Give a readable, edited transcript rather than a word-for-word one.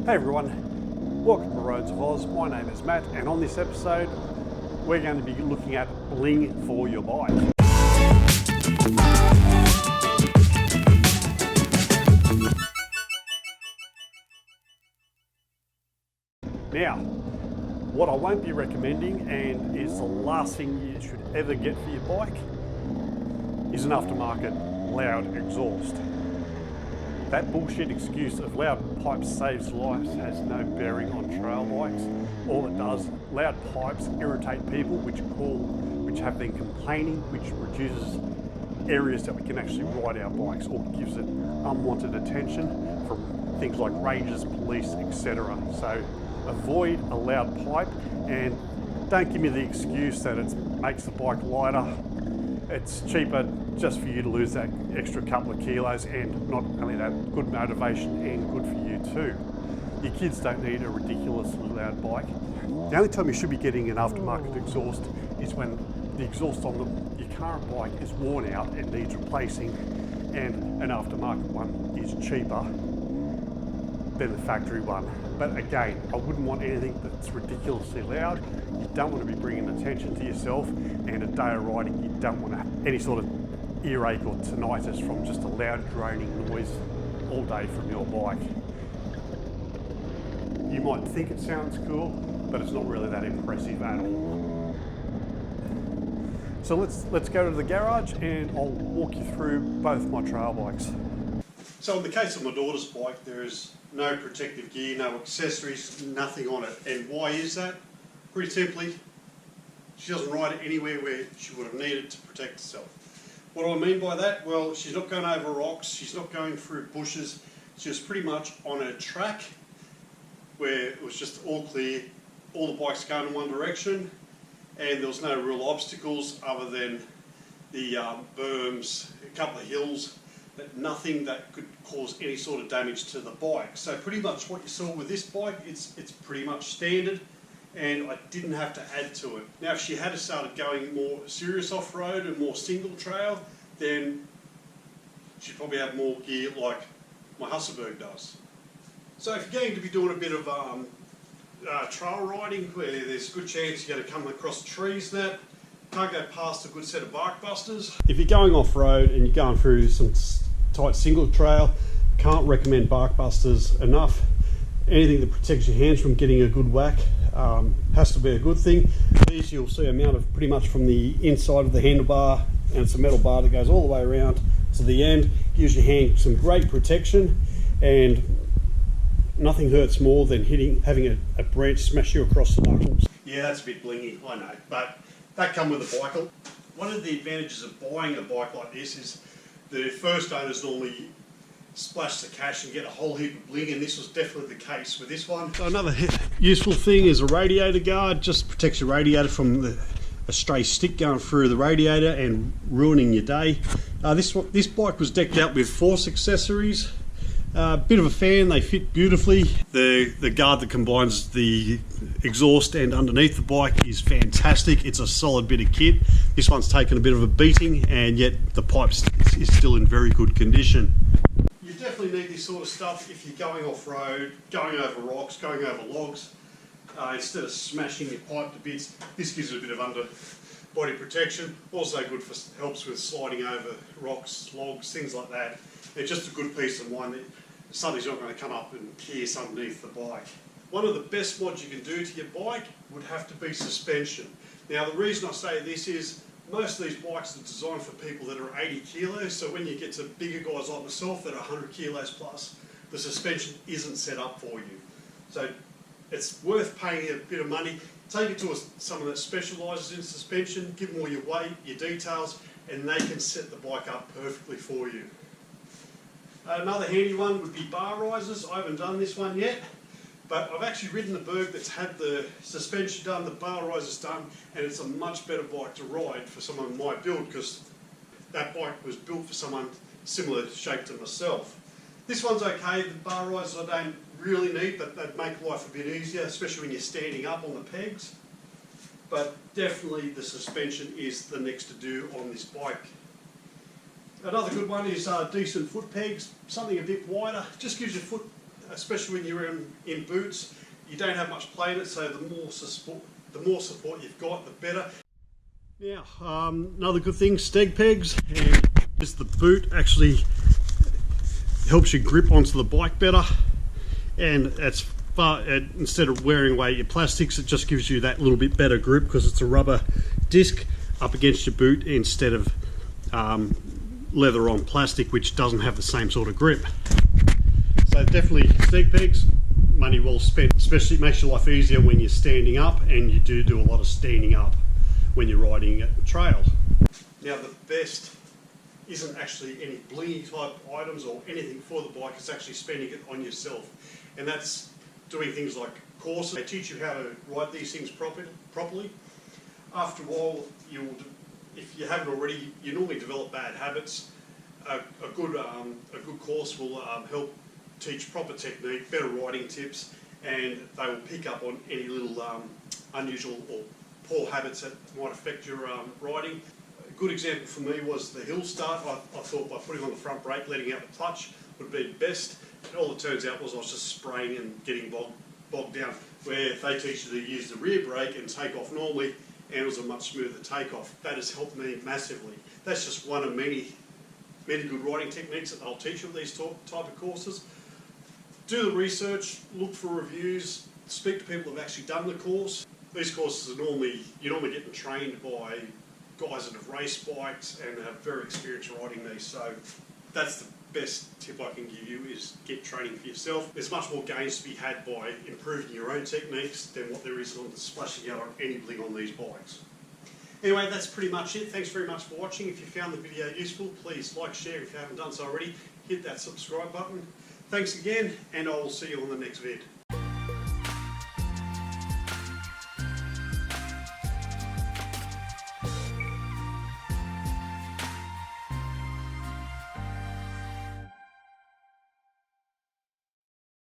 Hey everyone, welcome to Roads of Oz. My name is Matt, and on this episode we're going to be looking at Bling for your bike. Now, what I won't be recommending, and is the last thing you should ever get for your bike, is an aftermarket loud exhaust. That bullshit excuse of loud pipes saves lives has no bearing on trail bikes. All it does, loud pipes irritate people, which have been complaining, which reduces areas that we can actually ride our bikes, or gives it unwanted attention from things like rangers, police, etc. So avoid a loud pipe, and don't give me the excuse that it makes the bike lighter. It's cheaper just for you to lose that extra couple of kilos, and not only that, good motivation and good for you too. Your kids don't need a ridiculously loud bike. The only time you should be getting an aftermarket exhaust is when the exhaust on your current bike is worn out and needs replacing, and an aftermarket one is cheaper than the factory one. But again, I wouldn't want anything that's ridiculously loud. You don't want to be bringing attention to yourself, and a day of riding you don't want to have any sort of earache or tinnitus from just a loud droning noise all day from your bike. You might think it sounds cool, but it's not really that impressive at all. So let's go to the garage and I'll walk you through both my trail bikes. So in the case of my daughter's bike, there is no protective gear, no accessories, nothing on it. And why is that? Pretty simply, she doesn't ride it anywhere where she would have needed to protect herself. What do I mean by that? Well, she's not going over rocks, she's not going through bushes, she's pretty much on a track where it was just all clear, all the bikes going in one direction, and there was no real obstacles other than the berms, a couple of hills, but nothing that could cause any sort of damage to the bike. So pretty much what you saw with this bike, it's pretty much standard, and I didn't have to add to it. Now if she had started going more serious off-road and more single trail, then she'd probably have more gear like my Hasselberg does. So if you're going to be doing a bit of trail riding where there's a good chance you're going to come across trees and that, can't go past a good set of Bikebusters. If you're going off-road and you're going through some tight single trail, can't recommend Bikebusters enough. Anything that protects your hands from getting a good whack has to be a good thing. These you'll see are mounted pretty much from the inside of the handlebar, and it's a metal bar that goes all the way around to the end. Gives your hand some great protection, and nothing hurts more than having a branch smash you across the knuckles. Yeah, that's a bit blingy, I know, but that come with a bike. One of the advantages of buying a bike like this is the first owners normally splash the cash and get a whole heap of bling, and this was definitely the case with this one. So another useful thing is a radiator guard. Just protects your radiator from a stray stick going through the radiator and ruining your day. This bike was decked out with Force accessories. Bit of a fan, they fit beautifully. The guard that combines the exhaust and underneath the bike is fantastic. It's a solid bit of kit. This one's taken a bit of a beating, and yet the pipe is still in very good condition. You definitely need this sort of stuff if you're going off-road, going over rocks, going over logs. Instead of smashing your pipe to bits, this gives it a bit of underbody protection. Also good for, helps with sliding over rocks, logs, things like that. It's just a good piece of mind that something's not going to come up and pierce underneath the bike. One of the best mods you can do to your bike would have to be suspension. Now the reason I say this is most of these bikes are designed for people that are 80 kilos, so when you get to bigger guys like myself that are 100 kilos plus, the suspension isn't set up for you. So it's worth paying a bit of money. Take it to someone that specialises in suspension, give them all your weight, your details, and they can set the bike up perfectly for you. Another handy one would be bar risers. I haven't done this one yet, but I've actually ridden the Berg that's had the suspension done, the bar risers done, and it's a much better bike to ride for someone of my build, because that bike was built for someone similar shape to myself. This one's okay. The bar risers I don't really need, but they'd make life a bit easier, especially when you're standing up on the pegs. But definitely the suspension is the next to do on this bike. Another good one is decent foot pegs, something a bit wider, just gives your foot especially when you're in boots. You don't have much play in it, so the more support you've got, the better. Now, another good thing, steg pegs, and just the boot actually helps you grip onto the bike better, and it's instead of wearing away your plastics, it just gives you that little bit better grip because it's a rubber disc up against your boot instead of leather on plastic, which doesn't have the same sort of grip. So definitely steg pegs, money well spent, especially it makes your life easier when you're standing up, and you do a lot of standing up when you're riding at the trail. Now the best isn't actually any blingy type items or anything for the bike, it's actually spending it on yourself. And that's doing things like courses. They teach you how to ride these things properly. After a while, if you haven't already, you normally develop bad habits. A good course will help teach proper technique, better riding tips, and they will pick up on any little unusual or poor habits that might affect your riding. A good example for me was the hill start. I thought by putting on the front brake, letting out the clutch would be best. And all it turns out was I was just spraying and getting bogged down. Where they teach you to use the rear brake and take off normally, and it was a much smoother takeoff. That has helped me massively. That's just one of many good riding techniques that they'll teach you at these type of courses. Do the research, look for reviews, speak to people who have actually done the course. These courses are you're normally getting trained by guys that have raced bikes and have very experienced riding these. So that's the best tip I can give you, is get training for yourself. There's much more gains to be had by improving your own techniques than what there is on splashing out on any bling on these bikes. Anyway, that's pretty much it. Thanks very much for watching. If you found the video useful, please like, share. If you haven't done so already, hit that subscribe button. Thanks again, and I will see you on the next vid.